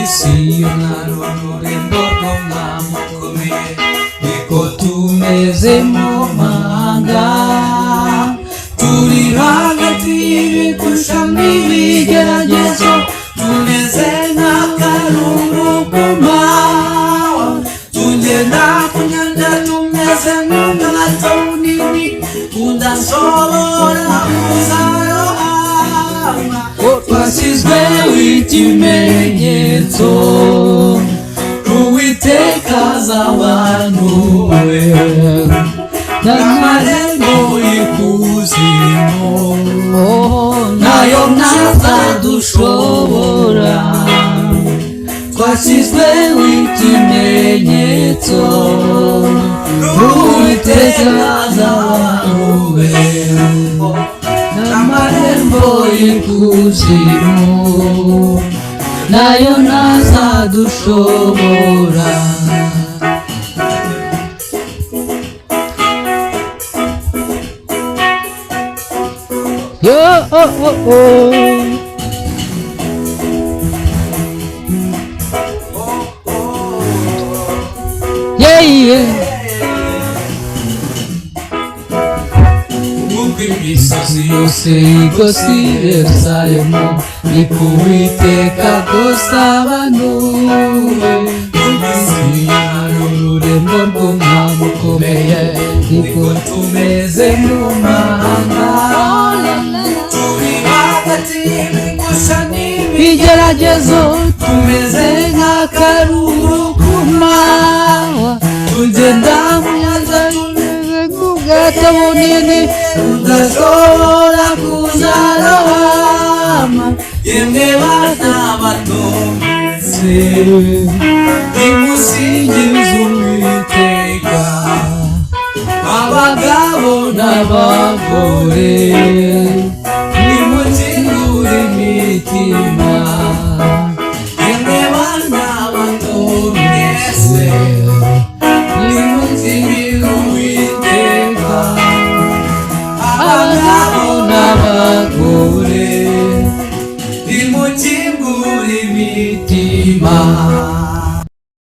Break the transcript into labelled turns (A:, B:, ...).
A: misiyonari ururembo rw'umwami ukomeye, niko tumeze mu mahanga, turi hagati y'ibigusha n'ibigeragezo, tumeze nk'akaruru ku manywa, tugenda ku nyanja tumeze nk'ubwato bunini budashobora kuzarohama, twashyizweho ikimenyetso, Uwiteka azabanuwe n'amarembo y'ikuzimu, nayo ntazadushobora, twashyizweho ikimenyetso, Uwiteka azabanuwe n'amarembo y'ikuzimu, nayo ntazadushobora. Yo, oh, oh, oh. Yeah, yeah. Imisozi yose igose i Yerusalemu, niko Uwiteka azabanuwe, misiyonari ururembo rw'umwami ukomeye, niko tumeze mu mahanga, turi hagati y'ibigusha n'ibigeragezo, tumeze nk'akaruru ku manywa, tugenda mu nyanja tumeze nk'ubwato bunini budashobora kuzarohama, yemwe bana bato mwese nimusingize Uwiteka, abagabo n'abagore nimukingure imitima, yemwe bana bato mwese nimukingire Uwiteka, abagabo n'abagore nimukingure imitima.